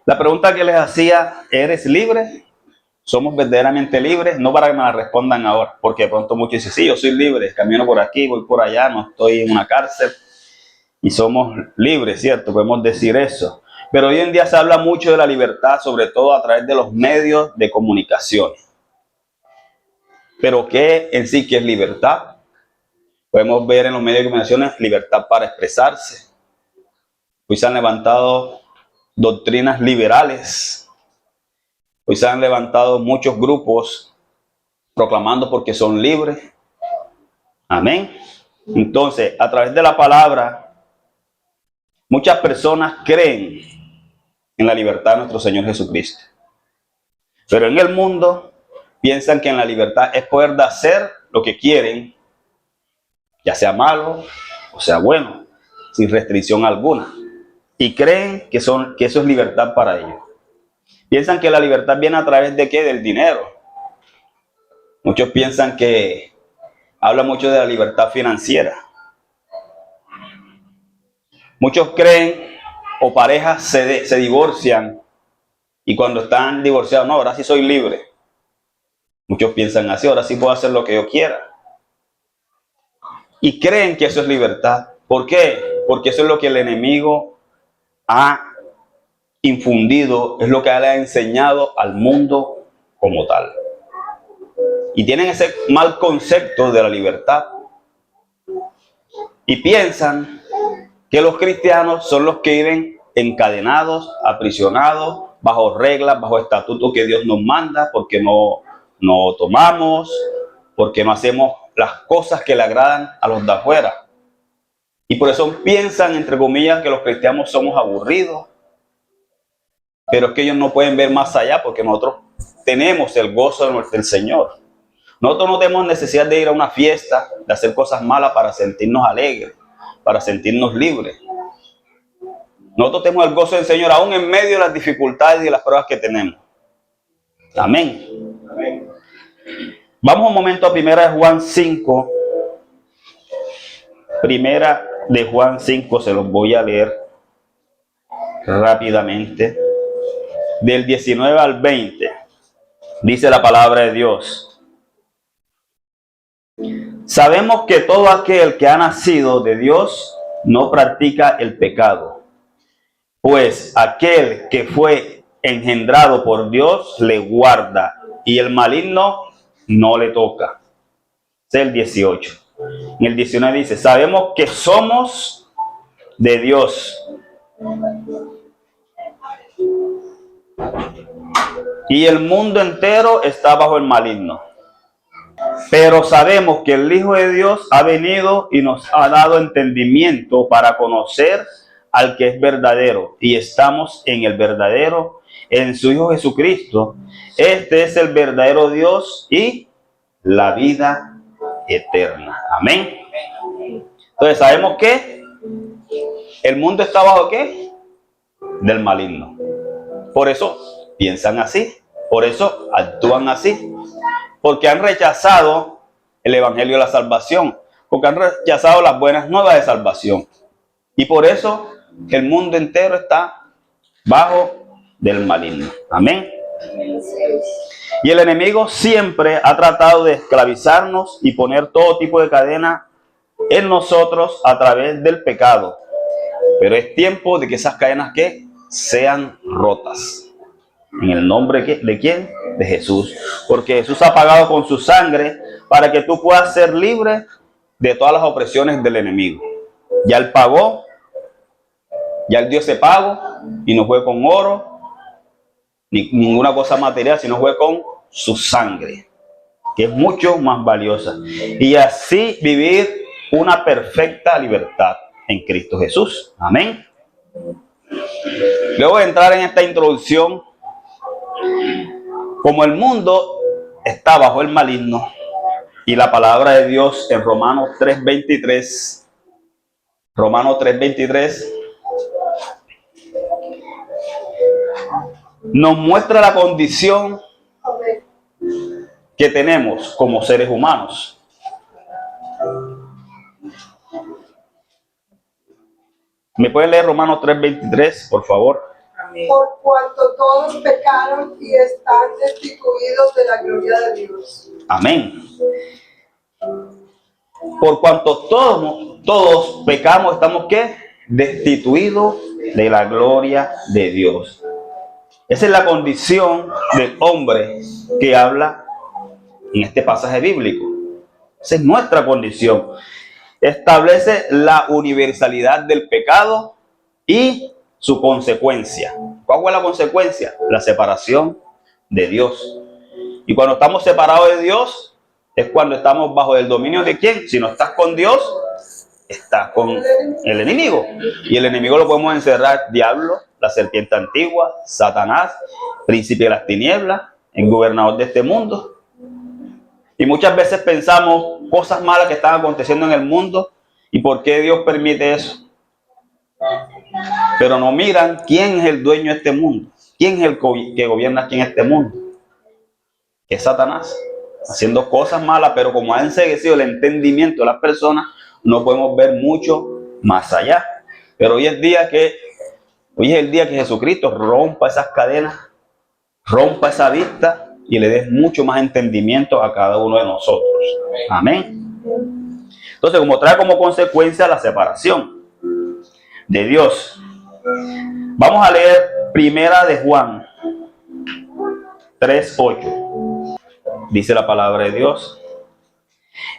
La pregunta que les hacía, ¿eres libre? ¿Somos verdaderamente libres? No para que me la respondan ahora, porque de pronto muchos dicen, sí, yo soy libre, camino por aquí, voy por allá, no estoy en una cárcel. Y somos libres, ¿cierto? Podemos decir eso. Pero hoy en día se habla mucho de la libertad, sobre todo a través de los medios de comunicación. Pero ¿qué en sí qué es libertad? Podemos ver en los medios de comunicación libertad para expresarse. Hoy se han levantado doctrinas liberales. Hoy se han levantado muchos grupos proclamando porque son libres. Amén. Entonces, a través de la palabra, muchas personas creen en la libertad de nuestro Señor Jesucristo. Pero en el mundo piensan que en la libertad es poder de hacer lo que quieren, ya sea malo o sea bueno, sin restricción alguna. Y creen que eso es libertad para ellos. Piensan que la libertad viene a través de ¿qué? Del dinero. Muchos piensan que habla mucho de la libertad financiera. Muchos creen o parejas se divorcian y cuando están divorciados, no, ahora sí soy libre. Muchos piensan así, ahora sí puedo hacer lo que yo quiera. Y creen que eso es libertad. ¿Por qué? Porque eso es lo que el enemigo ha infundido, es lo que le ha enseñado al mundo como tal. Y tienen ese mal concepto de la libertad. Y piensan que los cristianos son los que viven encadenados, aprisionados, bajo reglas, bajo estatutos que Dios nos manda, porque no tomamos, porque no hacemos las cosas que le agradan a los de afuera. Y por eso piensan, entre comillas, que los cristianos somos aburridos. Pero es que ellos no pueden ver más allá porque nosotros tenemos el gozo del Señor. Nosotros no tenemos necesidad de ir a una fiesta, de hacer cosas malas para sentirnos alegres, para sentirnos libres. Nosotros tenemos el gozo del Señor aún en medio de las dificultades y de las pruebas que tenemos. Amén. Amén. Vamos un momento a 1 de Juan 5. 1 de Juan 5, se los voy a leer rápidamente. Del 19 al 20. Dice la palabra de Dios. Sabemos que todo aquel que ha nacido de Dios no practica el pecado, pues aquel que fue engendrado por Dios le guarda y el maligno no le toca. Es el 18. En el 19 dice, sabemos que somos de Dios y el mundo entero está bajo el maligno. Pero sabemos que el Hijo de Dios ha venido y nos ha dado entendimiento para conocer al que es verdadero. Y estamos en el verdadero, en su Hijo Jesucristo. Este es el verdadero Dios y la vida eterna. Amén. Entonces sabemos que el mundo está bajo ¿qué? Del maligno. Por eso piensan así. Por eso actúan así. Porque han rechazado el evangelio de la salvación, porque han rechazado las buenas nuevas de salvación. Y por eso el mundo entero está bajo del maligno. Amén. Y el enemigo siempre ha tratado de esclavizarnos y poner todo tipo de cadena en nosotros a través del pecado. Pero es tiempo de que esas cadenas ¿qué? Sean rotas. ¿En el nombre de quién? De Jesús. Porque Jesús ha pagado con su sangre para que tú puedas ser libre de todas las opresiones del enemigo. Ya Él pagó, ya Él dio ese pago y no fue con oro ni ninguna cosa material, sino fue con su sangre, que es mucho más valiosa. Y así vivir una perfecta libertad en Cristo Jesús. Amén. Luego de entrar en esta introducción, como el mundo está bajo el maligno y la palabra de Dios en Romanos 3:23, nos muestra la condición que tenemos como seres humanos. ¿Me pueden leer Romanos 3:23, por favor? Por cuanto todos pecaron y están destituidos de la gloria de Dios. Amén. Por cuanto todos pecamos, estamos ¿qué? Destituidos de la gloria de Dios. Esa es la condición del hombre que habla en este pasaje bíblico. Esa es nuestra condición. Establece la universalidad del pecado y su consecuencia. ¿Cuál fue la consecuencia? La separación de Dios. Y cuando estamos separados de Dios, es cuando estamos bajo el dominio de ¿quién? Si no estás con Dios, estás con el enemigo. Y el enemigo lo podemos encerrar: diablo, la serpiente antigua, Satanás, príncipe de las tinieblas, el gobernador de este mundo. Y muchas veces pensamos cosas malas que están aconteciendo en el mundo y por qué Dios permite eso. Pero no miran quién es el dueño de este mundo, quién es el que gobierna aquí en este mundo. Es Satanás, haciendo cosas malas, pero como ha enceguecido el entendimiento de las personas, no podemos ver mucho más allá. Pero hoy es el día que Jesucristo rompa esas cadenas, rompa esa vista y le dé mucho más entendimiento a cada uno de nosotros. Amén. Entonces, como trae como consecuencia la separación de Dios. Vamos a leer Primera de Juan 3:8. Dice la palabra de Dios: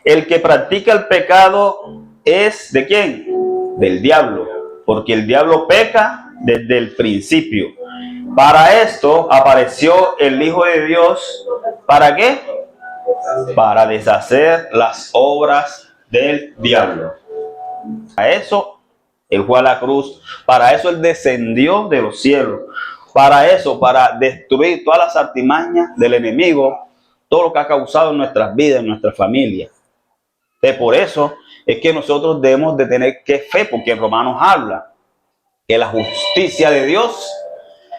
el que practica el pecado es ¿de quién? Del diablo, porque el diablo peca desde el principio. Para esto apareció el Hijo de Dios. ¿Para qué? Para deshacer las obras del diablo. Para eso Él fue a la cruz. Para eso Él descendió de los cielos. Para eso, para destruir todas las artimañas del enemigo, todo lo que ha causado en nuestras vidas, en nuestra familia. Por eso es que nosotros debemos de tener fe, porque en Romanos habla que la justicia de Dios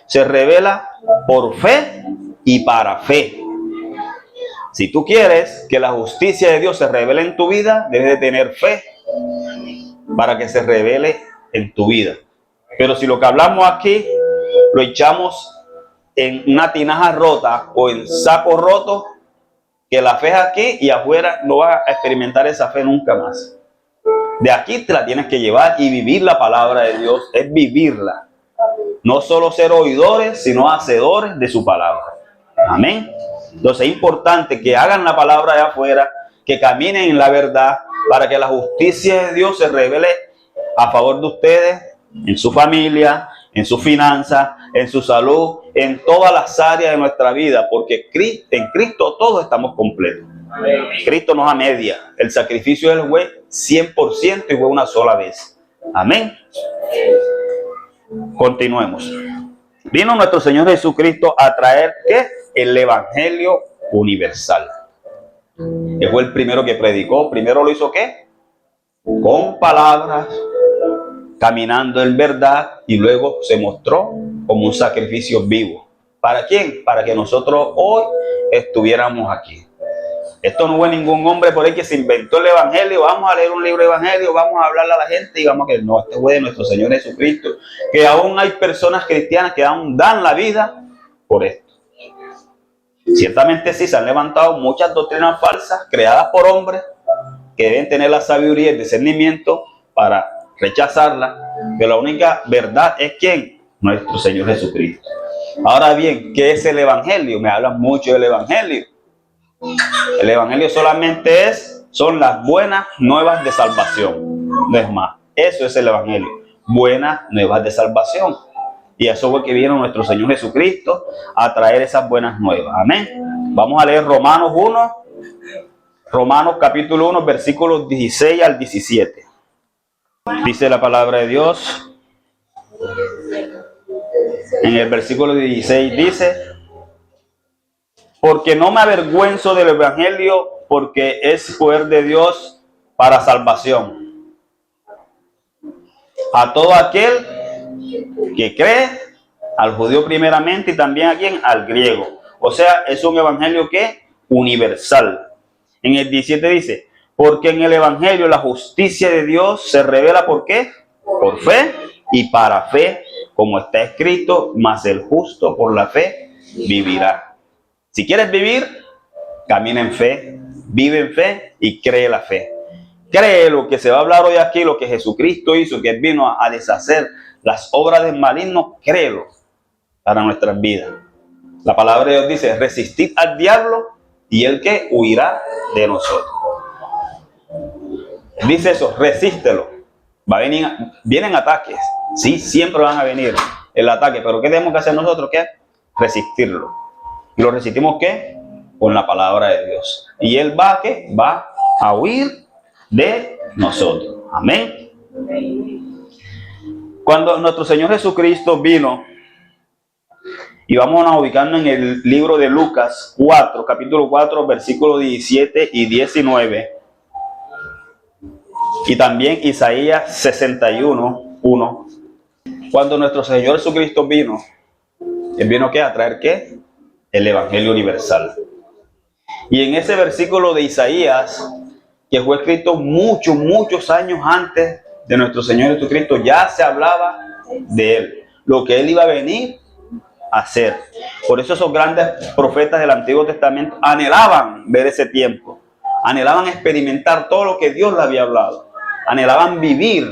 se revela por fe y para fe. Si tú quieres que la justicia de Dios se revele en tu vida, debes de tener fe para que se revele en tu vida. Pero si lo que hablamos aquí lo echamos en una tinaja rota o en saco roto, que la fe es aquí y afuera, no vas a experimentar esa fe nunca más. De aquí te la tienes que llevar y vivir la palabra de Dios, es vivirla. No solo ser oidores, sino hacedores de su palabra. Amén. Entonces es importante que hagan la palabra de afuera, que caminen en la verdad, para que la justicia de Dios se revele a favor de ustedes, en su familia, en su finanzas, en su salud, en todas las áreas de nuestra vida, porque en Cristo todos estamos completos. Cristo no es a media. El sacrificio del fue 100% y fue una sola vez. Amén. Continuemos. Vino nuestro Señor Jesucristo a traer ¿qué? El Evangelio universal. Él fue el primero que predicó. Primero lo hizo ¿qué? Con palabras, caminando en verdad, y luego se mostró como un sacrificio vivo. ¿Para quién? Para que nosotros hoy estuviéramos aquí. Esto no fue ningún hombre por ahí que se inventó el Evangelio. Vamos a leer un libro de Evangelio, vamos a hablarle a la gente y vamos a que no, este fue de nuestro Señor Jesucristo. Que aún hay personas cristianas que aún dan la vida por esto. Ciertamente sí, se han levantado muchas doctrinas falsas creadas por hombres que deben tener la sabiduría y el discernimiento para rechazarla, pero la única verdad es ¿quién? Nuestro Señor Jesucristo. Ahora bien, ¿qué es el Evangelio? Me hablan mucho del Evangelio. El Evangelio solamente son las buenas nuevas de salvación. No es más. Eso es el Evangelio. Buenas nuevas de salvación. Y eso fue que vino nuestro Señor Jesucristo a traer esas buenas nuevas. Amén. Vamos a leer Romanos 1. Romanos capítulo 1, versículos 16 al 17. Dice la palabra de Dios. En el versículo 16 dice: porque no me avergüenzo del Evangelio, porque es poder de Dios para salvación a todo aquel que cree, al judío primeramente y también a quien, al griego. O sea, es un evangelio que universal. En el 17 dice: porque en el evangelio la justicia de Dios se revela ¿por qué? Por fe y para fe, como está escrito, mas el justo por la fe vivirá. Si quieres vivir, camina en fe, vive en fe y cree la fe. Cree lo que se va a hablar hoy aquí, lo que Jesucristo hizo, que Él vino a deshacer las obras del maligno, créelo para nuestras vidas. La palabra de Dios dice, resistid al diablo y Él que huirá de nosotros. Dice eso, resístelo. Vienen ataques, sí, siempre van a venir el ataque, pero ¿qué tenemos que hacer nosotros? ¿Qué? Resistirlo. ¿Y lo resistimos qué? Con la palabra de Dios. Y Él va, ¿qué? Va a huir de nosotros. Amén. Cuando nuestro Señor Jesucristo vino, y vamos a ubicarnos en el libro de Lucas 4, capítulo 4, versículos 17 y 19. Y también Isaías 61, 1. Cuando nuestro Señor Jesucristo vino, Él vino ¿qué? A traer ¿qué? El Evangelio universal. Y en ese versículo de Isaías, que fue escrito muchos años antes de nuestro Señor Jesucristo, ya se hablaba de Él, lo que Él iba a venir a hacer. Por eso esos grandes profetas del Antiguo Testamento anhelaban ver ese tiempo, anhelaban experimentar todo lo que Dios le había hablado, anhelaban vivir.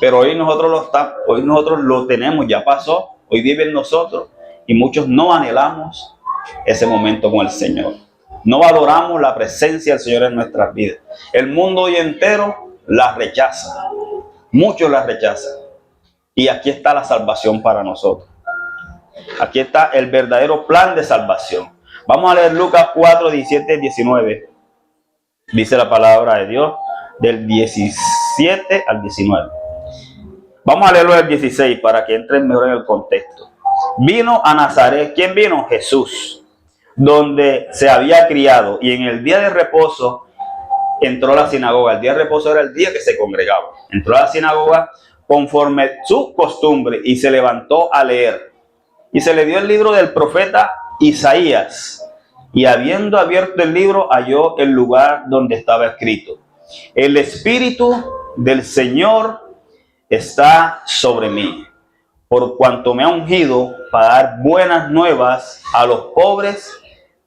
Pero hoy nosotros lo tenemos, ya pasó, hoy vive en nosotros y muchos no anhelamos ese momento con el Señor. No valoramos la presencia del Señor en nuestras vidas. El mundo hoy entero la rechaza. Muchos la rechazan. Y aquí está la salvación para nosotros. Aquí está el verdadero plan de salvación. Vamos a leer Lucas 4, 17 y 19. Dice la palabra de Dios del 17 al 19. Vamos a leerlo del 16 para que entren mejor en el contexto. Vino a Nazaret. ¿Quién vino? Jesús, donde se había criado, y en el día de reposo entró a la sinagoga. El día de reposo era el día que se congregaba. Entró a la sinagoga conforme su costumbre y se levantó a leer. Y se le dio el libro del profeta Isaías, y habiendo abierto el libro halló el lugar donde estaba escrito: el Espíritu del Señor está sobre mí, por cuanto me ha ungido para dar buenas nuevas a los pobres,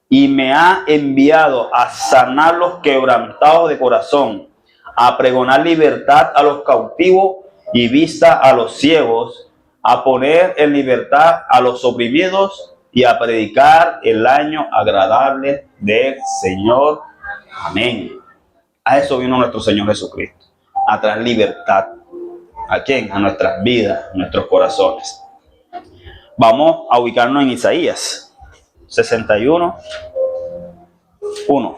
y me ha enviado a sanar los quebrantados de corazón, a pregonar libertad a los cautivos y vista a los ciegos, a poner en libertad a los oprimidos y a predicar el año agradable del Señor. Amén. A eso vino nuestro Señor Jesucristo, a traer libertad. ¿A quién? A nuestras vidas, a nuestros corazones. Vamos a ubicarnos en Isaías 61, 1.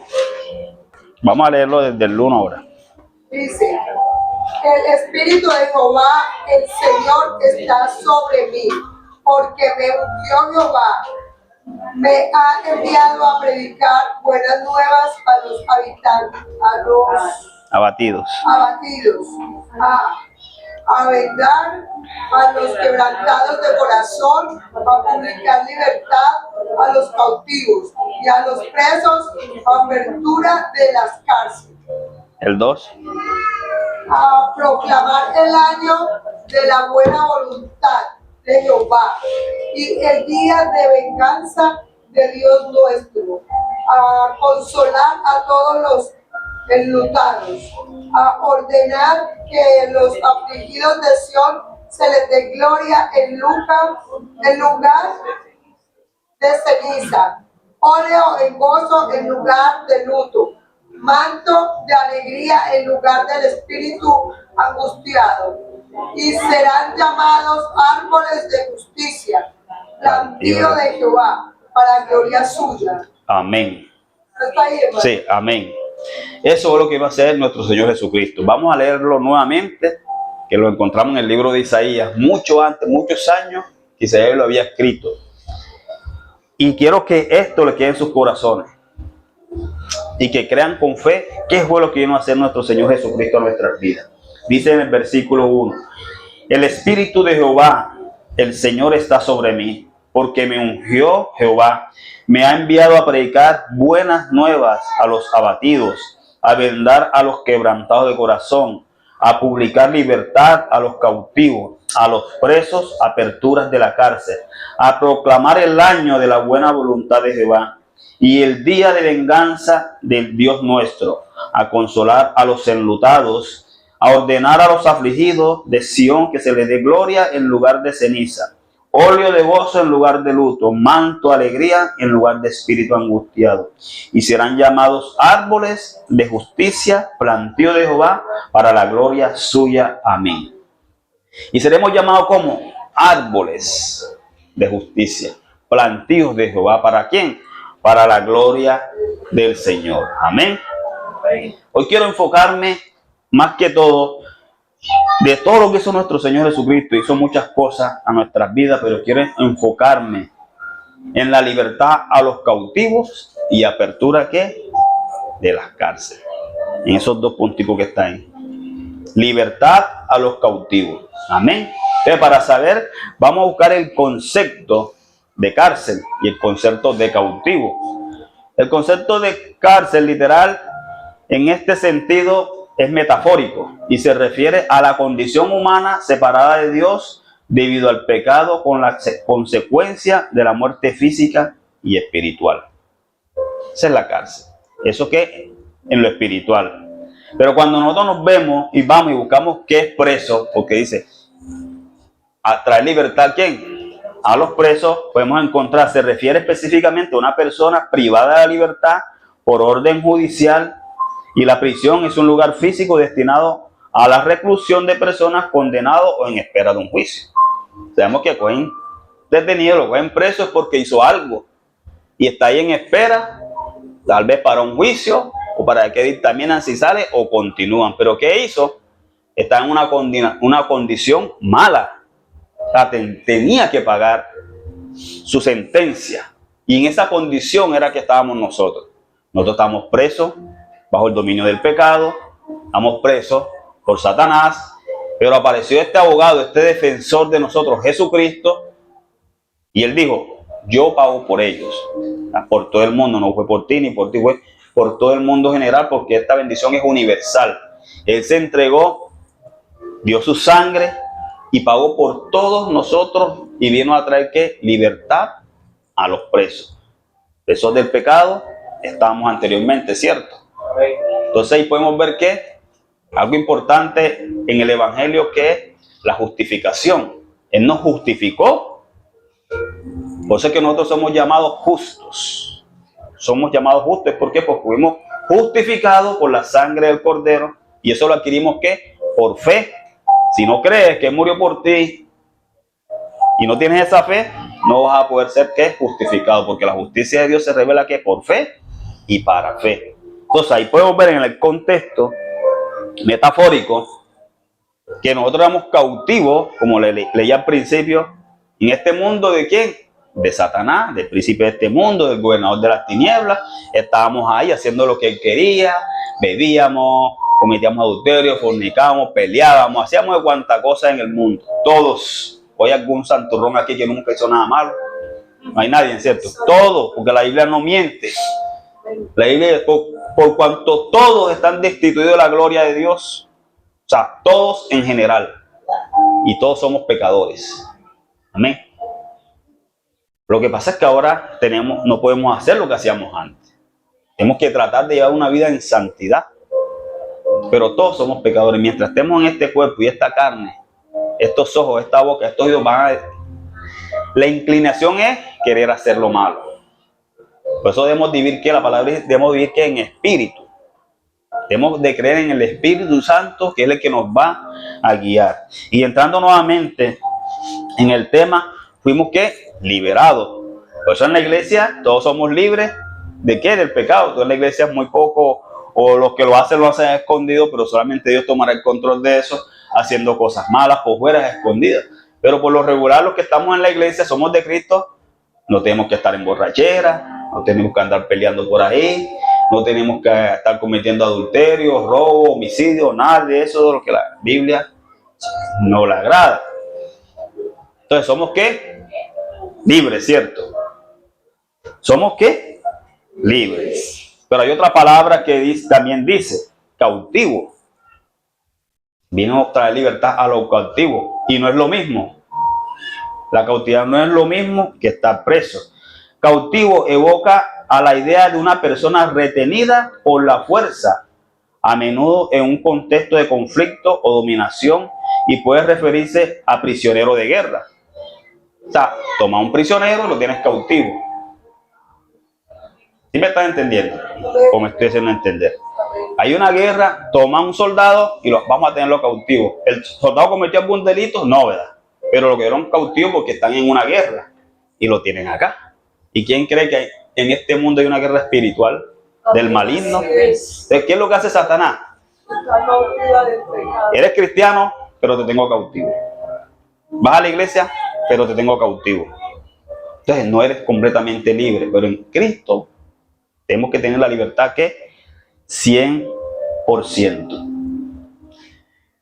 Vamos a leerlo desde el 1 ahora. Dice, el Espíritu de Jehová, el Señor, está sobre mí, porque me ungió Jehová. Me ha enviado a predicar buenas nuevas a los habitantes, a los abatidos, a vendar a los quebrantados de corazón, a publicar libertad a los cautivos y a los presos, apertura de las cárceles. El 2. A proclamar el año de la buena voluntad de Jehová y el día de venganza de Dios nuestro, a consolar a todos los enlutados, a ordenar que los afligidos de Sión se les dé gloria en lugar de ceniza, óleo en gozo en lugar de luto, manto de alegría en lugar del espíritu angustiado, y serán llamados árboles de justicia, plantío de Jehová, para gloria suya. Amén. ¿Está ahí, hermano? Sí, amén. Eso es lo que iba a hacer nuestro Señor Jesucristo. Vamos a leerlo nuevamente, que lo encontramos en el libro de Isaías, mucho antes, muchos años, que Isaías lo había escrito. Y quiero que esto le quede en sus corazones y que crean con fe qué fue lo que vino a hacer nuestro Señor Jesucristo en nuestras vidas. Dice en el versículo 1: el Espíritu de Jehová, el Señor, está sobre mí, porque me ungió Jehová. Me ha enviado a predicar buenas nuevas a los abatidos, a vendar a los quebrantados de corazón, a publicar libertad a los cautivos, a los presos aperturas de la cárcel, a proclamar el año de la buena voluntad de Jehová y el día de venganza del Dios nuestro, a consolar a los enlutados, a ordenar a los afligidos de Sión que se les dé gloria en lugar de ceniza, óleo de gozo en lugar de luto, manto de alegría en lugar de espíritu angustiado. Y serán llamados árboles de justicia, plantío de Jehová, para la gloria suya. Amén. Y seremos llamados como árboles de justicia, plantíos de Jehová. ¿Para quién? Para la gloria del Señor. Amén. Hoy quiero enfocarme más que todo de todo lo que hizo nuestro Señor Jesucristo. Hizo muchas cosas a nuestras vidas, pero quiero enfocarme en la libertad a los cautivos y apertura ¿qué? De las cárceles. En esos dos punticos que están ahí. Libertad a los cautivos. Amén. Entonces, para saber, vamos a buscar el concepto de cárcel y el concepto de cautivo. El concepto de cárcel literal en este sentido es metafórico y se refiere a la condición humana separada de Dios debido al pecado con la consecuencia de la muerte física y espiritual. Esa es la cárcel. Eso que en lo espiritual. Pero cuando nosotros nos vemos y vamos y buscamos qué es preso, porque dice, a traer libertad, ¿a quién? A los presos, podemos encontrar, se refiere específicamente a una persona privada de la libertad por orden judicial, y la prisión es un lugar físico destinado a la reclusión de personas condenadas o en espera de un juicio. Sabemos que cogen detenido, lo cogen preso es porque hizo algo y está ahí en espera, tal vez para un juicio o para que dictaminan si sale o continúan. Pero ¿qué hizo? Está en una condición mala. O sea, tenía que pagar su sentencia. Y en esa condición era que estábamos nosotros. Nosotros estamos presos bajo el dominio del pecado, estamos presos por Satanás, pero apareció este abogado, este defensor de nosotros, Jesucristo, y él dijo, yo pago por ellos, por todo el mundo, no fue por ti ni por ti, fue por todo el mundo general, porque esta bendición es universal. Él se entregó, dio su sangre y pagó por todos nosotros y vino a traer ¿qué? Libertad a los presos. Presos del pecado estábamos anteriormente, ¿cierto? Entonces ahí podemos ver que algo importante en el Evangelio que es la justificación. Él nos justificó. Por eso es que nosotros somos llamados justos. Somos llamados justos. ¿Por qué? Porque fuimos justificados por la sangre del Cordero. Y eso lo adquirimos ¿qué? Por fe. Si no crees que Él murió por ti y no tienes esa fe, no vas a poder ser ¿qué? Justificado. Porque la justicia de Dios se revela ¿qué? Por fe y para fe. Entonces ahí podemos ver en el contexto metafórico que nosotros éramos cautivos, como leí al principio, en este mundo ¿de quién? De Satanás, del príncipe de este mundo, del gobernador de las tinieblas. Estábamos ahí haciendo lo que él quería, bebíamos, cometíamos adulterio, fornicábamos, peleábamos, hacíamos de cuanta cosa en el mundo. Todos. Hoy hay algún santurrón aquí que nunca hizo nada malo. No hay nadie, ¿cierto? Todos, porque la Biblia no miente. La Biblia, por cuanto todos están destituidos de la gloria de Dios, o sea, todos en general, y todos somos pecadores. Amén. Lo que pasa es que ahora no podemos hacer lo que hacíamos antes. Tenemos que tratar de llevar una vida en santidad. Pero todos somos pecadores. Mientras estemos en este cuerpo y esta carne, estos ojos, esta boca, estos oídos la inclinación es querer hacer lo malo. Por eso debemos vivir que la palabra dice, debemos vivir que en espíritu. Debemos de creer en el Espíritu Santo, que es el que nos va a guiar. Y entrando nuevamente en el tema, fuimos ¿qué? Liberados. Por eso en la iglesia todos somos libres ¿de qué? Del pecado. Entonces en la iglesia es muy poco, o los que lo hacen escondido, pero solamente Dios tomará el control de eso, haciendo cosas malas por fuera, escondidas. Pero por lo regular los que estamos en la iglesia somos de Cristo, no tenemos que estar en borrachera, no tenemos que andar peleando por ahí, no tenemos que estar cometiendo adulterio, robo, homicidio, nada de eso, de lo que la Biblia no le agrada. Entonces, ¿somos qué? Libres, ¿cierto? ¿Somos qué? Libres. Pero hay otra palabra que también dice, cautivo. Vino a traer libertad a los cautivos. Y no es lo mismo. La cautividad no es lo mismo que estar preso. Cautivo evoca a la idea de una persona retenida por la fuerza, a menudo en un contexto de conflicto o dominación, y puede referirse a prisionero de guerra. O sea, toma un prisionero y lo tienes cautivo. ¿Sí me estás entendiendo? O me estoy haciendo entender. Hay una guerra, toma un soldado y vamos a tenerlo cautivo. ¿El soldado cometió algún delito? No, ¿verdad? Pero lo quedaron cautivo porque están en una guerra y lo tienen acá. ¿Y quién cree que en este mundo hay una guerra espiritual del maligno? Entonces, ¿qué es lo que hace Satanás? Eres cristiano, pero te tengo cautivo. Vas a la iglesia, pero te tengo cautivo. Entonces no eres completamente libre, pero en Cristo tenemos que tener la libertad que 100%.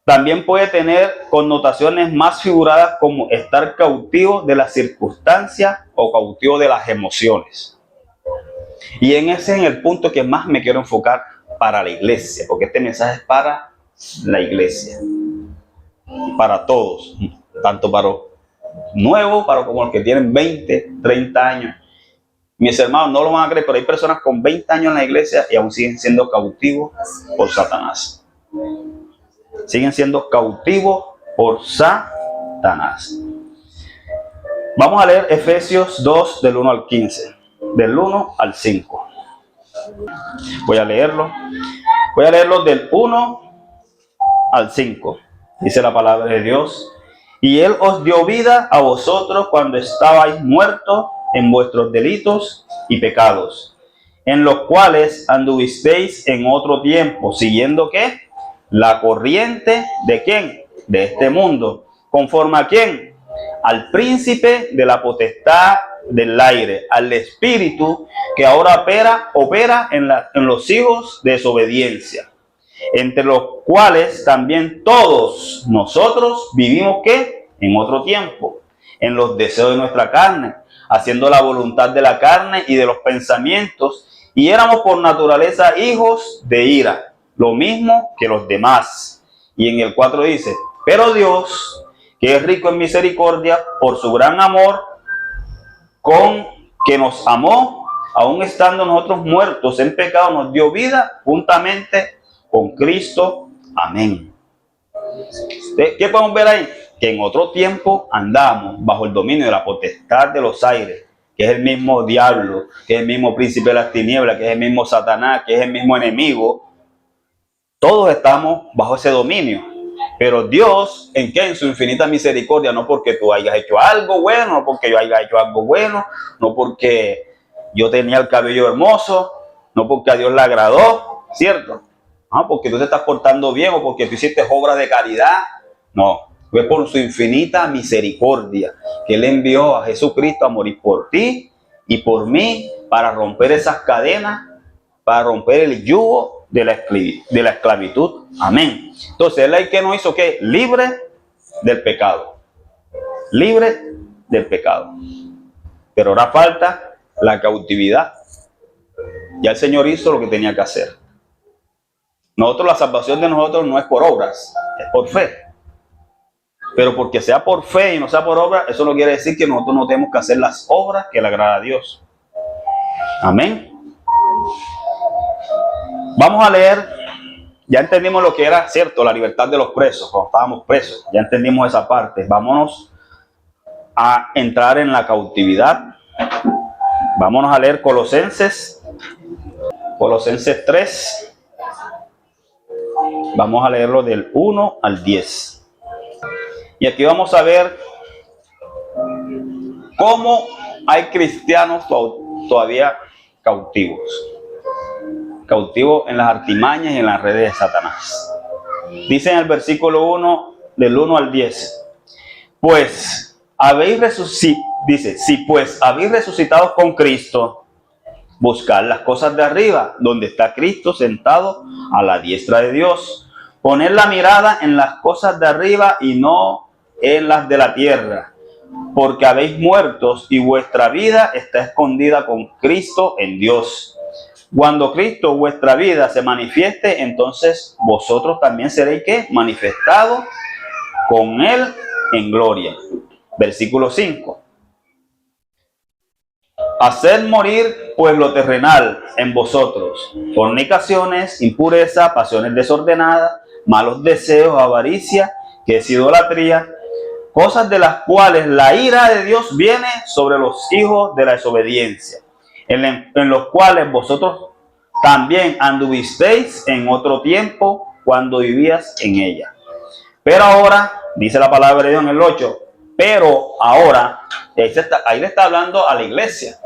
También puede tener connotaciones más figuradas como estar cautivo de las circunstancias o cautivo de las emociones. Y ese es el punto que más me quiero enfocar para la iglesia, porque este mensaje es para la iglesia, para todos, tanto para los nuevos, para como los que tienen 20, 30 años. Mis hermanos no lo van a creer, pero hay personas con 20 años en la iglesia y aún siguen siendo cautivos por Satanás. Siguen siendo cautivos por Satanás. Vamos a leer Efesios 2 del 1 al 15, del 1 al 5. Voy a leerlo. Voy a leerlo del 1 al 5. Dice la palabra de Dios. Y Él os dio vida a vosotros cuando estabais muertos en vuestros delitos y pecados, en los cuales anduvisteis en otro tiempo, siguiendo ¿qué? La corriente de ¿quién? De este mundo. ¿Conforme a quién? Al príncipe de la potestad del aire, al espíritu que ahora opera en los hijos de desobediencia, entre los cuales también todos nosotros vivimos ¿qué? En otro tiempo, en los deseos de nuestra carne, haciendo la voluntad de la carne y de los pensamientos, y éramos por naturaleza hijos de ira, lo mismo que los demás. Y en el 4 dice, pero Dios, que es rico en misericordia, por su gran amor, con que nos amó, aun estando nosotros muertos en pecado, nos dio vida juntamente con Cristo. Amén. ¿Qué podemos ver ahí? Que en otro tiempo andamos bajo el dominio de la potestad de los aires, que es el mismo diablo, que es el mismo príncipe de las tinieblas, que es el mismo Satanás, que es el mismo enemigo. Todos estamos bajo ese dominio. Pero Dios, ¿en qué? En su infinita misericordia, no porque tú hayas hecho algo bueno, no porque yo haya hecho algo bueno, no porque yo tenía el cabello hermoso, no porque a Dios le agradó, ¿cierto? No, porque tú te estás portando bien o porque tú hiciste obras de caridad. No, fue por su infinita misericordia que Él envió a Jesucristo a morir por ti y por mí para romper esas cadenas, para romper el yugo de la esclavitud. Amén. Entonces, Él es el que nos hizo ¿qué? Libre del pecado. Libre del pecado. Pero ahora falta la cautividad. Ya el Señor hizo lo que tenía que hacer. Nosotros, la salvación de nosotros no es por obras, es por fe. Pero porque sea por fe y no sea por obras, eso no quiere decir que nosotros no tenemos que hacer las obras que le agrada a Dios. Amén. Vamos a leer, ya entendimos lo que era, cierto, la libertad de los presos, cuando estábamos presos, ya entendimos esa parte. Vámonos a entrar en la cautividad. Vámonos a leer Colosenses 3. Vamos a leerlo del 1 al 10. Y aquí vamos a ver cómo hay cristianos todavía cautivos. Cautivos en las artimañas y en las redes de Satanás. Dice en el versículo 1, del 1 al 10. Pues habéis resucitado, dice, si pues habéis resucitado con Cristo, buscad las cosas de arriba, donde está Cristo sentado a la diestra de Dios. Poned la mirada en las cosas de arriba y no en las de la tierra, porque habéis muertos y vuestra vida está escondida con Cristo en Dios. Cuando Cristo vuestra vida se manifieste, entonces vosotros también seréis ¿qué? Manifestados con Él en gloria. Versículo 5. Hacer morir pues lo terrenal en vosotros: fornicaciones, impureza, pasiones desordenadas, malos deseos, avaricia, que es idolatría, cosas de las cuales la ira de Dios viene sobre los hijos de la desobediencia, en los cuales vosotros también anduvisteis en otro tiempo cuando vivías en ella. Pero ahora, dice la palabra de Dios en el 8, pero ahora, ahí le está hablando a la iglesia,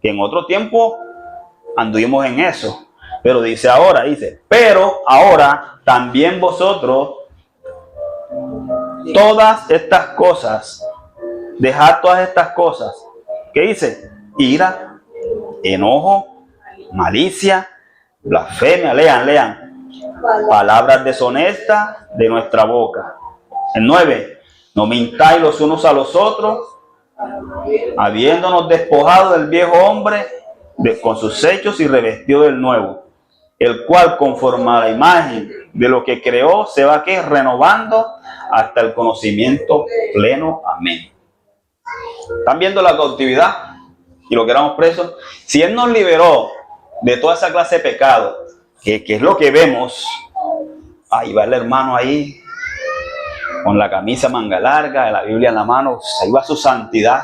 que en otro tiempo anduvimos en eso. Pero dice ahora, pero ahora también vosotros, todas estas cosas, dejad todas estas cosas. ¿Qué dice? Ira, enojo, malicia, blasfemia, lean. Palabras deshonestas de nuestra boca. El 9, no mintáis los unos a los otros, habiéndonos despojado del viejo hombre con sus hechos y revestido del nuevo, el cual conforme a la imagen de lo que creó se va ¿qué? Renovando hasta el conocimiento pleno. Amén. ¿Están viendo la cautividad y lo que éramos presos? Si Él nos liberó de toda esa clase de pecado, que es lo que vemos, ahí va el hermano ahí, con la camisa manga larga, la Biblia en la mano, ahí va su santidad.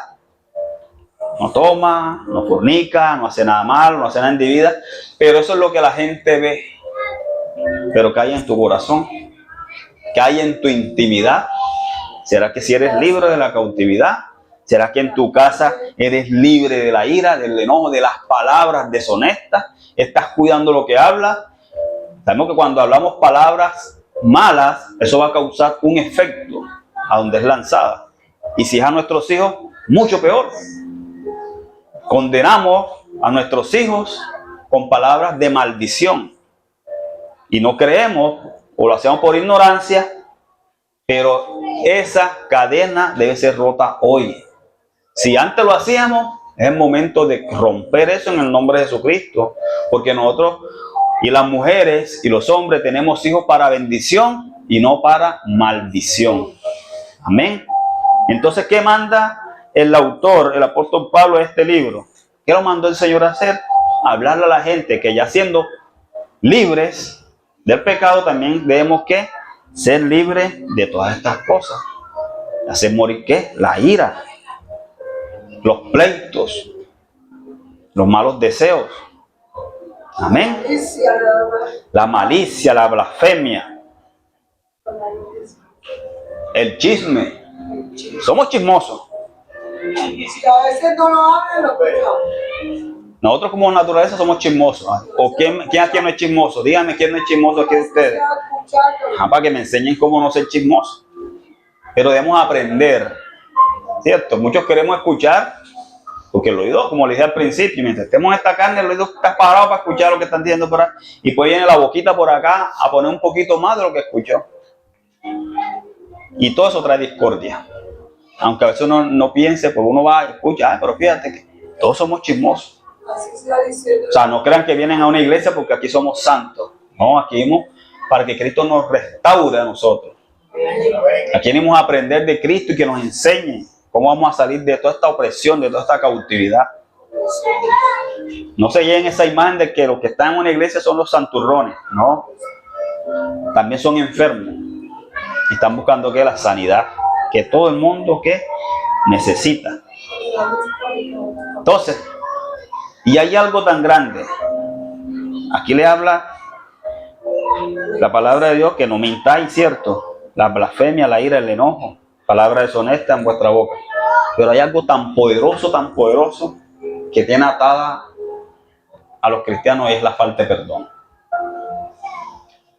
No toma, no fornica, no hace nada malo, no hace nada indebida, pero eso es lo que la gente ve. Pero ¿qué hay en tu corazón? ¿Qué hay en tu intimidad? ¿Será que si eres libre de la cautividad? ¿Será que en tu casa eres libre de la ira, del enojo, de las palabras deshonestas? ¿Estás cuidando lo que hablas? Sabemos que cuando hablamos palabras malas, eso va a causar un efecto a donde es lanzada. Y si es a nuestros hijos, mucho peor. Condenamos a nuestros hijos con palabras de maldición. Y no creemos, o lo hacemos por ignorancia, pero esa cadena debe ser rota hoy. Si antes lo hacíamos, es el momento de romper eso en el nombre de Jesucristo, porque nosotros y las mujeres y los hombres tenemos hijos para bendición y no para maldición. Amén. Entonces, ¿qué manda el autor, el apóstol Pablo, de este libro? ¿Qué lo mandó el Señor a hacer? Hablarle a la gente que ya siendo libres del pecado, también debemos que ser libres de todas estas cosas. Hacer morir ¿qué? La ira, los pleitos, los malos deseos. Amén. La malicia, la blasfemia, el chisme. Somos chismosos. Si a veces no lo hablan, lo escuchamos. Nosotros como naturaleza somos chismosos. ¿O quién aquí no es chismoso? Díganme quién no es chismoso aquí de ustedes. Para que me enseñen cómo no ser chismoso. Pero debemos aprender, ¿cierto? Muchos queremos escuchar, porque el oído, como les dije al principio, mientras estemos en esta carne, el oído está parado para escuchar lo que están diciendo por ahí. Y pues viene la boquita por acá a poner un poquito más de lo que escuchó. Y todo eso trae discordia. Aunque a veces uno no piense, pues uno va y escucha, pero fíjate que todos somos chismosos. O sea, no crean que vienen a una iglesia porque aquí somos santos. No, aquí venimos para que Cristo nos restaure a nosotros. Aquí venimos a aprender de Cristo y que nos enseñe cómo vamos a salir de toda esta opresión, de toda esta cautividad. No se lleven esa imagen de que los que están en una iglesia son los santurrones, ¿no? También son enfermos. Y están buscando ¿qué? La sanidad que todo el mundo ¿qué? Necesita. Entonces, y hay algo tan grande. Aquí le habla la palabra de Dios que no mintáis, ¿cierto? La blasfemia, la ira, el enojo, palabra deshonesta en vuestra boca. Pero hay algo tan poderoso que tiene atada a los cristianos, es la falta de perdón.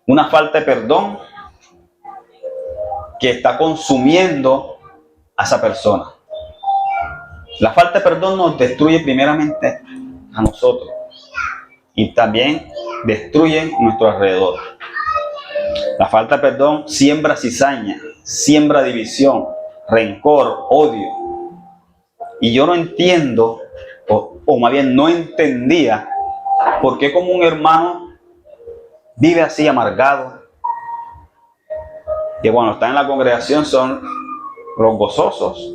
Una falta de perdón que está consumiendo a esa persona. La falta de perdón nos destruye primeramente a nosotros y también destruye nuestro alrededor. La falta de perdón siembra cizaña, siembra división, rencor, odio. Y yo no entiendo, o más bien no entendía, ¿Por qué como un hermano vive así amargado? Que cuando están en la congregación son los gozosos,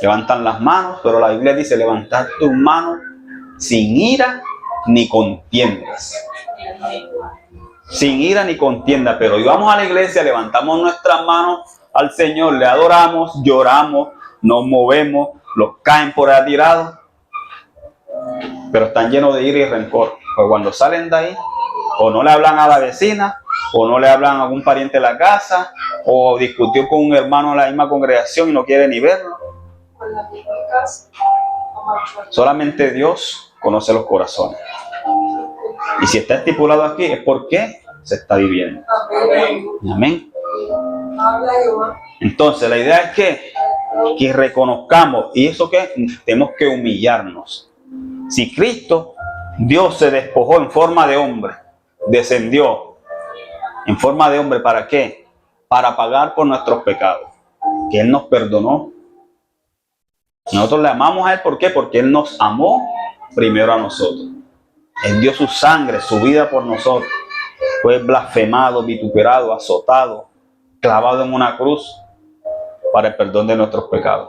levantan las manos, pero la Biblia dice levantar tus manos sin ira ni contiendas. Sin ira ni contienda, pero íbamos a la iglesia, levantamos nuestras manos al Señor, le adoramos, lloramos, nos movemos, los caen por ahí tirados, pero están llenos de ira y rencor. Pues cuando salen de ahí, o no le hablan a la vecina, o no le hablan a algún pariente de la casa, o discutió con un hermano de la misma congregación y no quiere ni verlo. Solamente Dios conoce los corazones. Y si está estipulado aquí es porque se está viviendo. Amén. Entonces la idea es que reconozcamos, y eso que tenemos que humillarnos. Si Cristo, Dios se despojó en forma de hombre, descendió en forma de hombre, ¿para qué? Para pagar por nuestros pecados, que Él nos perdonó. Nosotros le amamos a Él, ¿por qué? Porque Él nos amó primero a nosotros. Él dio su sangre, su vida por nosotros. Fue blasfemado, vituperado, azotado, clavado en una cruz para el perdón de nuestros pecados.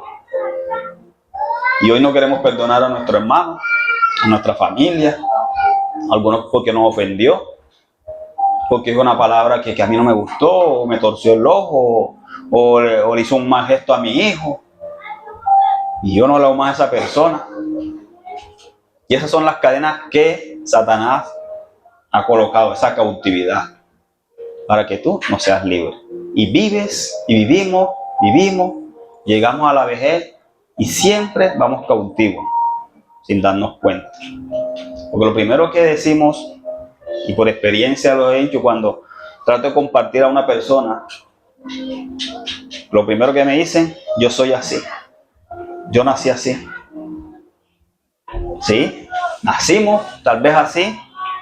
Y hoy no queremos perdonar a nuestro hermano, a nuestra familia, algunos porque nos ofendió, porque dijo una palabra que a mí no me gustó, o me torció el ojo, o le hizo un mal gesto a mi hijo. Y yo no le hago más a esa persona. Y esas son las cadenas que Satanás ha colocado, esa cautividad, para que tú no seas libre. Y vives, y vivimos, llegamos a la vejez y siempre vamos cautivos, sin darnos cuenta. Porque lo primero que decimos, y por experiencia lo he hecho cuando trato de compartir a una persona, lo primero que me dicen, yo soy así. Yo nací así. ¿Sí? Nacimos tal vez así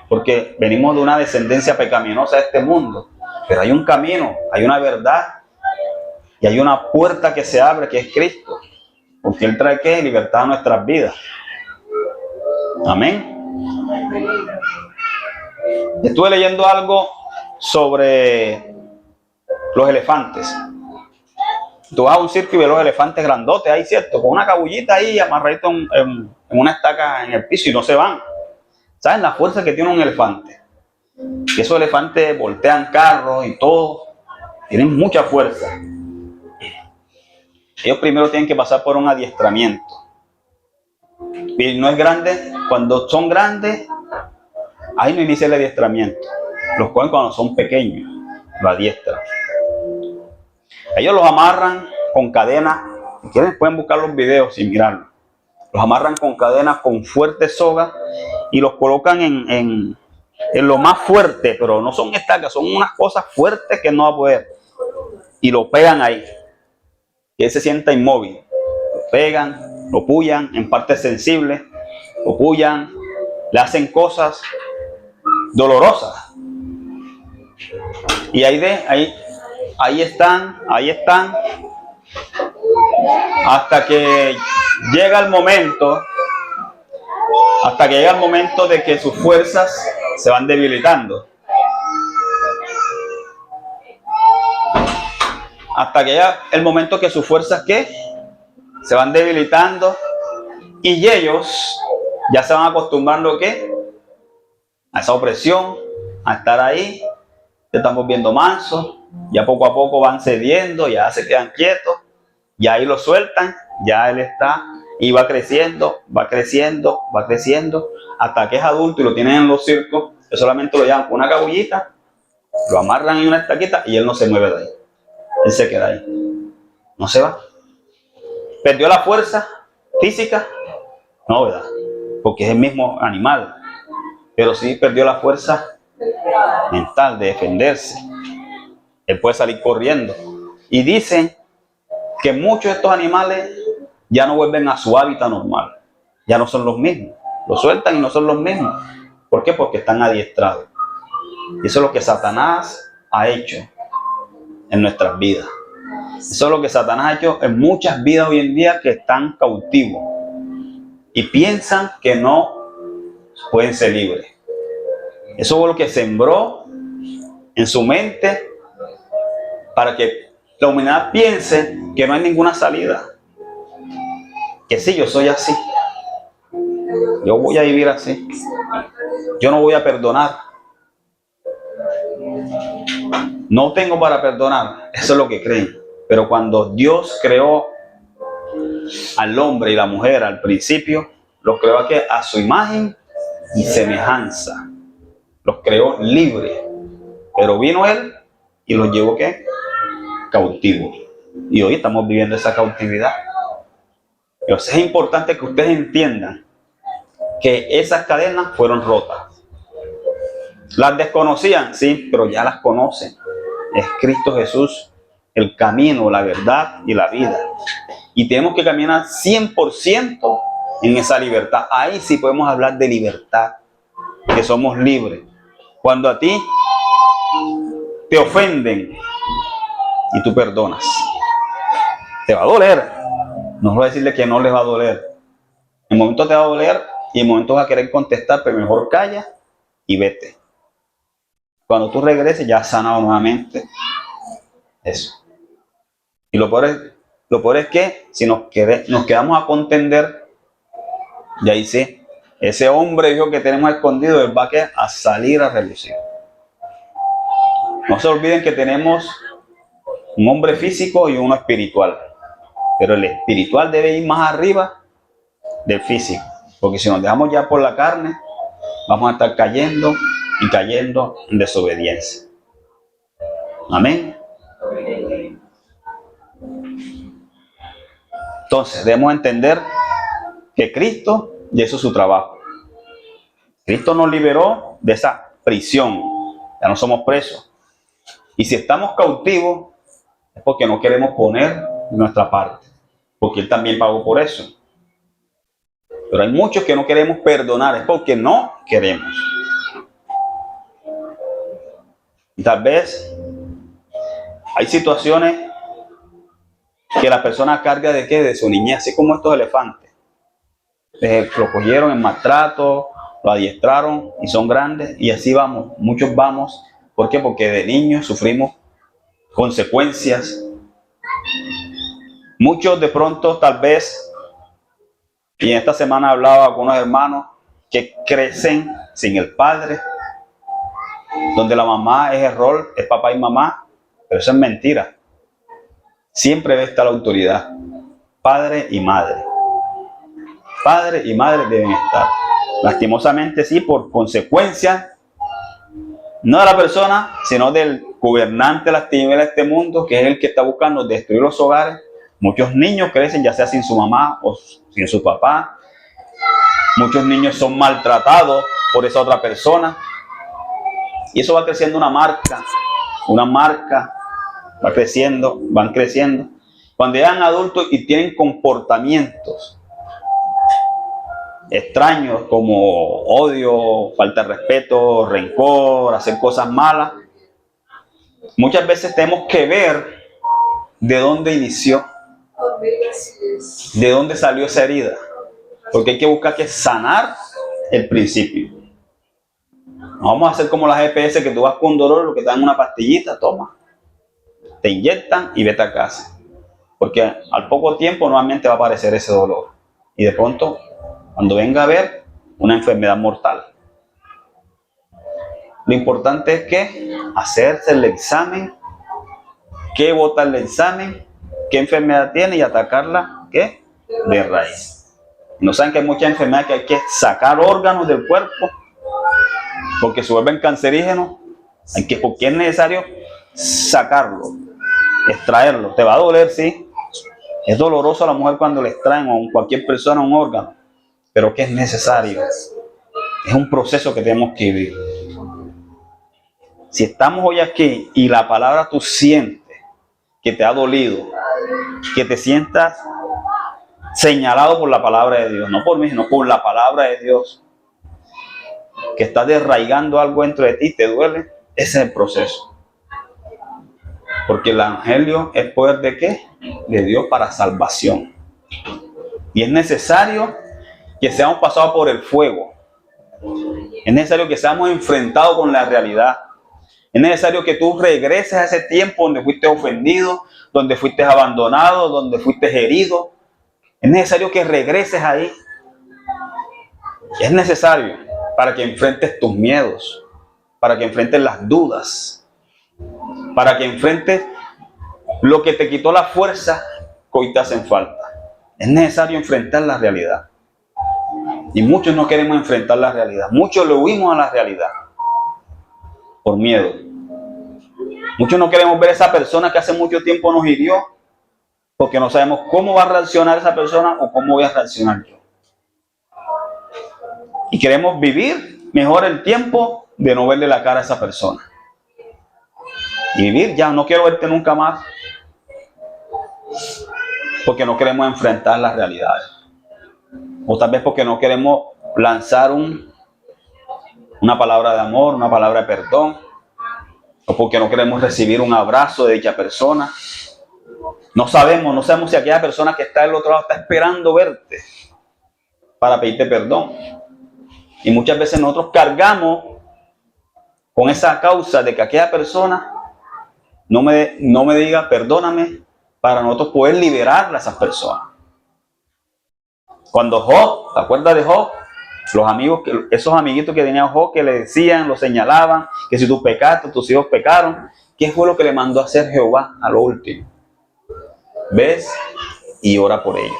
porque venimos de una descendencia pecaminosa de este mundo. Pero hay un camino, hay una verdad y hay una puerta que se abre, que es Cristo. Porque Él trae ¿qué? Libertad a nuestras vidas. Amén. Estuve leyendo algo sobre los elefantes. Tú vas a un circo y ves los elefantes grandotes ahí, ¿cierto? Con una cabullita ahí amarradito en una estaca en el piso y no se van. ¿Saben la fuerza que tiene un elefante? Que esos elefantes voltean carros y todo. Tienen mucha fuerza. Ellos primero tienen que pasar por un adiestramiento. Y no es grande. Cuando son grandes, ahí no inicia el adiestramiento. Los cogen cuando son pequeños. Lo adiestran. Ellos los amarran con cadenas. Si quieren pueden buscar los videos sin mirarlos. Los amarran con cadenas, con fuertes sogas y los colocan en lo más fuerte, pero no son estacas, son unas cosas fuertes que no va a poder. Y lo pegan ahí. Y él se sienta inmóvil. Lo pegan, lo pullan en partes sensibles, lo pullan, le hacen cosas dolorosas. Y ahí están, hasta que llega el momento de que sus fuerzas se van debilitando. Hasta que llega el momento que sus fuerzas se van debilitando y ellos ya se van acostumbrando a esa opresión, a estar ahí. Ya están volviendo mansos, ya poco a poco van cediendo, ya se quedan quietos, ya ahí lo sueltan, ya él está y va creciendo, hasta que es adulto y lo tienen en los circos, que solamente lo llevan con una cabullita, lo amarran en una estaquita y él no se mueve de ahí. Él se queda ahí, no se va. ¿Perdió la fuerza física? No, ¿verdad? Porque es el mismo animal, pero sí perdió la fuerza mental de defenderse. Él puede salir corriendo. Y dicen que muchos de estos animales ya no vuelven a su hábitat normal. Ya no son los mismos. Lo sueltan y no son los mismos. ¿Por qué? Porque están adiestrados. Y eso es lo que Satanás ha hecho en nuestras vidas. Eso es lo que Satanás ha hecho en muchas vidas hoy en día que están cautivos. Y piensan que no pueden ser libres. Eso fue lo que sembró en su mente para que la humanidad piense que no hay ninguna salida. Que sí, yo soy así. Yo voy a vivir así. Yo no voy a perdonar. No tengo para perdonar. Eso es lo que creen. Pero cuando Dios creó al hombre y la mujer al principio, los creó a su imagen y semejanza. Los creó libres. Pero vino Él y los llevó ¿qué? Cautivos. Y hoy estamos viviendo esa cautividad. Entonces es importante que ustedes entiendan que esas cadenas fueron rotas. ¿Las desconocían? Sí, pero ya las conocen. Es Cristo Jesús el camino, la verdad y la vida. Y tenemos que caminar 100% en esa libertad. Ahí sí podemos hablar de libertad, que somos libres. Cuando a ti te ofenden y tú perdonas, te va a doler. No voy a decirle que no les va a doler. En momentos te va a doler y en momentos vas a querer contestar, pero mejor calla y vete. Cuando tú regreses ya has sanado nuevamente. Eso. Y lo peor es que si nos quedamos a contender, y ahí sí, ese hombre Dios que tenemos escondido, él va a salir a relucir. No se olviden que tenemos un hombre físico y uno espiritual. Pero el espiritual debe ir más arriba del físico. Porque si nos dejamos ya por la carne, vamos a estar cayendo y cayendo en desobediencia. Amén. Entonces, debemos entender que Cristo ya hizo su trabajo. Cristo nos liberó de esa prisión. Ya no somos presos. Y si estamos cautivos, es porque no queremos poner nuestra parte. Porque Él también pagó por eso. Pero hay muchos que no queremos perdonar, es porque no queremos. Y tal vez hay situaciones que la persona carga de ¿qué? De su niñez, así como estos elefantes. Lo cogieron en maltrato, lo adiestraron y son grandes. Y así vamos, muchos vamos. ¿Por qué? Porque de niños sufrimos consecuencias. Muchos de pronto tal vez, y en esta semana hablaba con unos hermanos que crecen sin el padre, donde la mamá es el rol, es papá y mamá, pero eso es mentira. Siempre debe estar la autoridad, padre y madre. Padre y madre deben estar. Lastimosamente sí, por consecuencia, no de la persona, sino del gobernante de las tinieblas de este mundo, que es el que está buscando destruir los hogares. Muchos niños crecen ya sea sin su mamá o sin su papá. Muchos niños son maltratados por esa otra persona. Y eso va creciendo una marca, va creciendo, van creciendo. Cuando llegan adultos y tienen comportamientos extraños como odio, falta de respeto, rencor, hacer cosas malas, muchas veces tenemos que ver de dónde inició, de dónde salió esa herida, porque hay que buscar que sanar el principio. No vamos a hacer como las GPS que tú vas con dolor, lo que te dan una pastillita, toma, te inyectan y vete a casa, porque al poco tiempo nuevamente va a aparecer ese dolor y de pronto cuando venga a ver una enfermedad mortal. Lo importante es que hacerse el examen, que botar el examen, qué enfermedad tiene y atacarla ¿qué? De raíz. No saben que hay muchas enfermedades que hay que sacar órganos del cuerpo porque se vuelven cancerígenos, porque es necesario sacarlo, extraerlo. Te va a doler, sí. Es doloroso a la mujer cuando le extraen o a cualquier persona un órgano, pero que es necesario. Es un proceso que tenemos que vivir. Si estamos hoy aquí y la palabra tú sientes que te ha dolido, que te sientas señalado por la palabra de Dios, no por mí, sino por la palabra de Dios, que estás desarraigando algo dentro de ti, te duele, ese es el proceso. Porque el evangelio es poder de ¿qué? De Dios para salvación. Y es necesario que seamos pasados por el fuego. Es necesario que seamos enfrentados con la realidad. Es necesario que tú regreses a ese tiempo donde fuiste ofendido, donde fuiste abandonado, donde fuiste herido. Es necesario que regreses ahí. Es necesario para que enfrentes tus miedos, para que enfrentes las dudas, para que enfrentes lo que te quitó la fuerza que hoy te hacen falta. Es necesario enfrentar la realidad. Y muchos no queremos enfrentar la realidad. Muchos le huimos a la realidad por miedo. Muchos no queremos ver a esa persona que hace mucho tiempo nos hirió porque no sabemos cómo va a reaccionar esa persona o cómo voy a reaccionar yo. Y queremos vivir mejor el tiempo de no verle la cara a esa persona. Y vivir ya, no quiero verte nunca más. Porque no queremos enfrentar las realidades. O tal vez porque no queremos lanzar una palabra de amor, una palabra de perdón. O porque no queremos recibir un abrazo de dicha persona. No sabemos si aquella persona que está del otro lado está esperando verte para pedirte perdón. Y muchas veces nosotros cargamos con esa causa de que aquella persona no me diga perdóname para nosotros poder liberar a esas personas. Cuando Job, ¿te acuerdas de Job? Los amigos, esos amiguitos que tenía Job que le decían, lo señalaban, que si tú pecaste, tus hijos pecaron. ¿Qué fue lo que le mandó a hacer Jehová a lo último? ¿Ves? Y ora por ellos.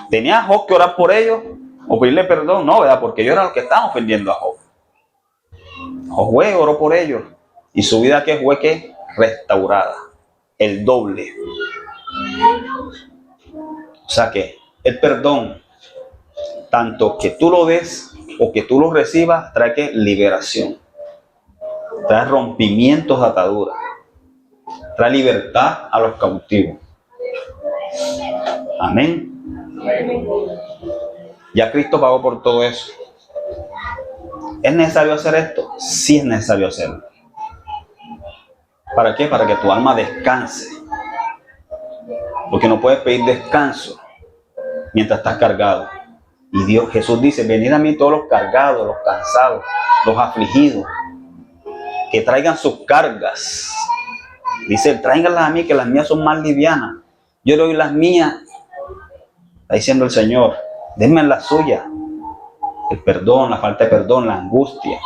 ¿Tenía Job que orar por ellos o pedirle perdón? No, ¿verdad? Porque ellos eran los que estaban ofendiendo a Job. Job oró por ellos y su vida que fue que restaurada, el doble. O sea que el perdón, tanto que tú lo des o que tú lo recibas, trae que liberación, trae rompimientos de ataduras, trae libertad a los cautivos. Amén. Ya Cristo pagó por todo eso. ¿Es necesario hacer esto? Sí es necesario hacerlo. ¿Para qué? Para que tu alma descanse. Porque no puedes pedir descanso mientras estás cargado. Y Jesús dice, venid a mí todos los cargados, los cansados, los afligidos, que traigan sus cargas. Dice, tráiganlas a mí, que las mías son más livianas. Yo le doy las mías. Está diciendo el Señor, denme las suyas. El perdón, la falta de perdón, la angustia.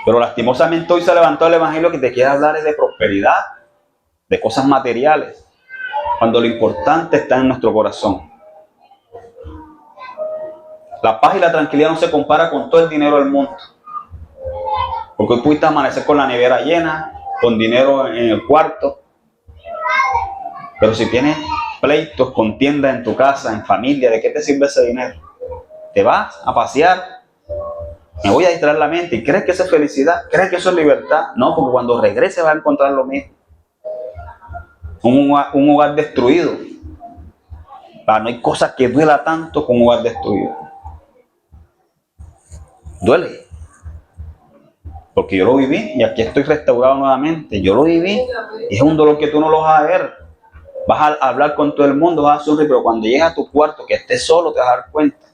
Pero lastimosamente hoy se levantó el evangelio que te quiere hablar es de prosperidad, de cosas materiales, cuando lo importante está en nuestro corazón. La paz y la tranquilidad no se compara con todo el dinero del mundo. Porque hoy pudiste amanecer con la nevera llena, con dinero en el cuarto. Pero si tienes pleitos, contiendas en tu casa, en familia, ¿de qué te sirve ese dinero? Te vas a pasear, me voy a distraer la mente y crees que eso es felicidad, crees que eso es libertad. No, porque cuando regreses vas a encontrar lo mismo. Un hogar destruido. No hay cosa que duela tanto como un hogar destruido. Duele. Porque yo lo viví y aquí estoy restaurado nuevamente. Yo lo viví y es un dolor que tú no lo vas a ver. Vas a hablar con todo el mundo, vas a sufrir, pero cuando llegas a tu cuarto, que estés solo, te vas a dar cuenta.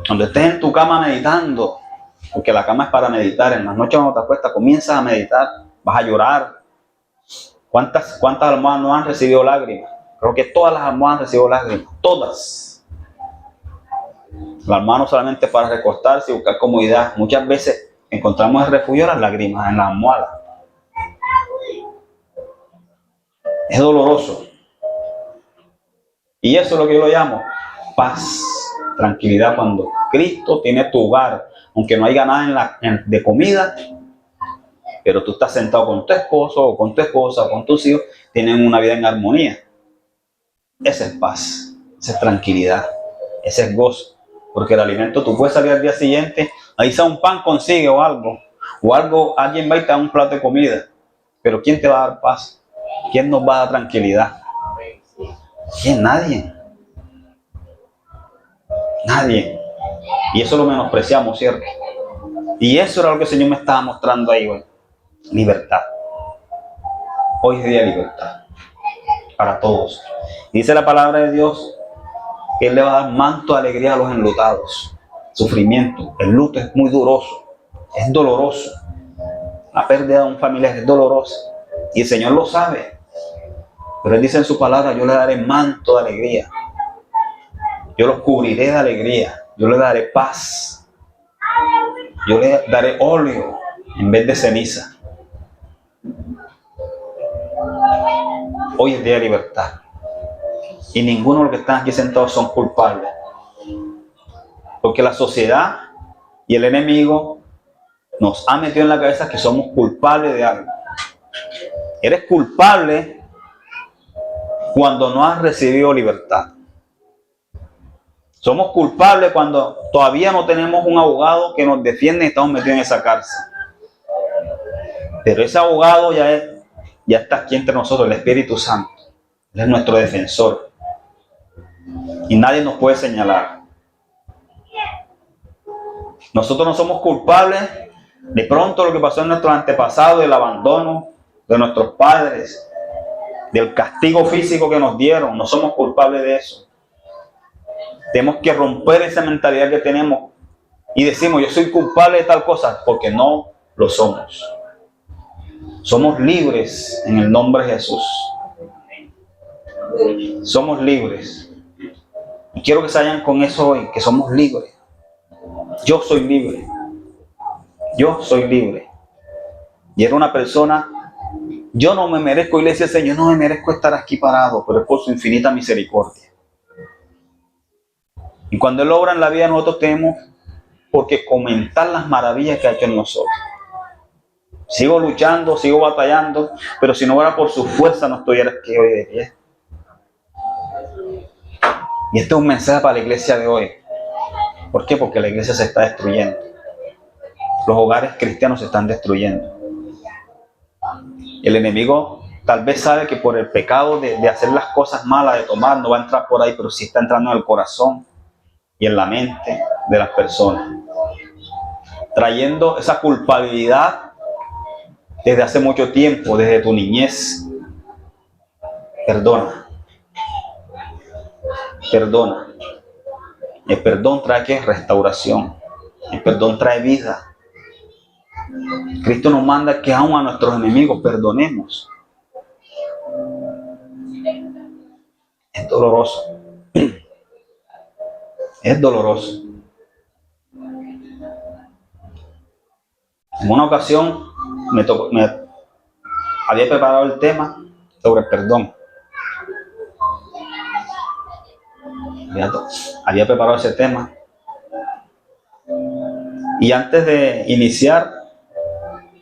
Cuando estés en tu cama meditando, porque la cama es para meditar, en las noches cuando te acuestas comienzas a meditar, vas a llorar. ¿Cuántas almohadas no han recibido lágrimas? Creo que todas las almohadas han recibido lágrimas, todas. La almohada no solamente para recostarse y buscar comodidad, muchas veces encontramos el refugio de las lágrimas en la almohada. Es doloroso. Y eso es lo que yo lo llamo paz, tranquilidad, cuando Cristo tiene tu hogar, aunque no haya nada de comida, pero tú estás sentado con tu esposo o con tu esposa o con tus hijos, tienen una vida en armonía. Esa es paz, esa es tranquilidad, ese es gozo, porque el alimento tú puedes salir al día siguiente, ahí sea un pan consigue o algo, alguien va y te da un plato de comida, pero ¿quién te va a dar paz? ¿Quién nos va a dar tranquilidad? ¿Quién? Nadie. Nadie. Y eso lo menospreciamos, ¿cierto? Y eso era lo que el Señor me estaba mostrando ahí hoy. Libertad. Hoy es día de libertad. Para todos. Dice la palabra de Dios que Él le va a dar manto de alegría a los enlutados. Sufrimiento. El luto es muy duroso, es doloroso. La pérdida de un familiar es dolorosa. Y el Señor lo sabe. Pero Él dice en su palabra, yo le daré manto de alegría. Yo los cubriré de alegría. Yo le daré paz. Yo le daré óleo en vez de ceniza. Hoy es día de libertad. Y ninguno de los que están aquí sentados son culpables. Porque la sociedad y el enemigo nos ha metido en la cabeza que somos culpables de algo. Eres culpable cuando no has recibido libertad. Somos culpables cuando todavía no tenemos un abogado que nos defiende y estamos metidos en esa cárcel. Pero ese abogado ya está aquí entre nosotros, el Espíritu Santo. Él es nuestro defensor. Y nadie nos puede señalar. Nosotros no somos culpables de pronto lo que pasó en nuestros antepasados, del abandono de nuestros padres, del castigo físico que nos dieron. No somos culpables de eso. Tenemos que romper esa mentalidad que tenemos y decimos, yo soy culpable de tal cosa, porque no lo somos. Somos libres en el nombre de Jesús. Somos libres. Y quiero que se vayan con eso hoy, que somos libres. Yo soy libre. Yo soy libre. Y era una persona, yo no me merezco, y le decía al Señor, no me merezco estar aquí parado, pero es por su infinita misericordia. Y cuando Él obra en la vida, nosotros tenemos por qué comentar las maravillas que ha hecho en nosotros. Sigo luchando, sigo batallando, pero si no fuera por su fuerza, no estuviera aquí hoy de pie. Y este es un mensaje para la iglesia de hoy. ¿Por qué? Porque la iglesia se está destruyendo. Los hogares cristianos se están destruyendo. El enemigo tal vez sabe que por el pecado de hacer las cosas malas, de tomar, no va a entrar por ahí, pero sí está entrando en el corazón y en la mente de las personas, trayendo esa culpabilidad desde hace mucho tiempo, desde tu niñez. Perdona. Perdona. El perdón trae ¿qué? Restauración. El perdón trae vida. Cristo nos manda que aún a nuestros enemigos perdonemos. Es doloroso. Es doloroso. En una ocasión me había preparado el tema sobre el perdón. Había preparado ese tema. Y antes de iniciar,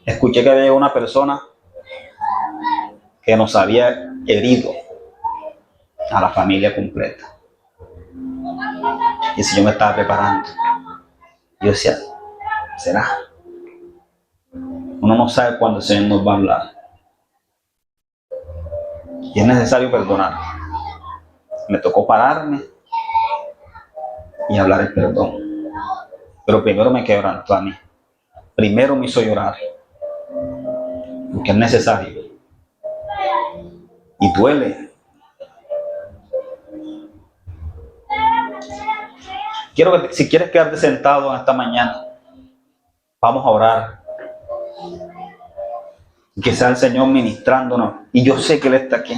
escuché que había una persona que nos había herido a la familia completa. Y si yo me estaba preparando, yo decía, ¿será? Uno no sabe cuándo el Señor nos va a hablar. Y es necesario perdonar. Me tocó pararme y hablar el perdón. Pero primero me quebrantó a mí. Primero me hizo llorar. Porque es necesario. Y duele. Quiero que si quieres quedarte sentado en esta mañana, vamos a orar. Que sea el Señor ministrándonos. Y yo sé que Él está aquí.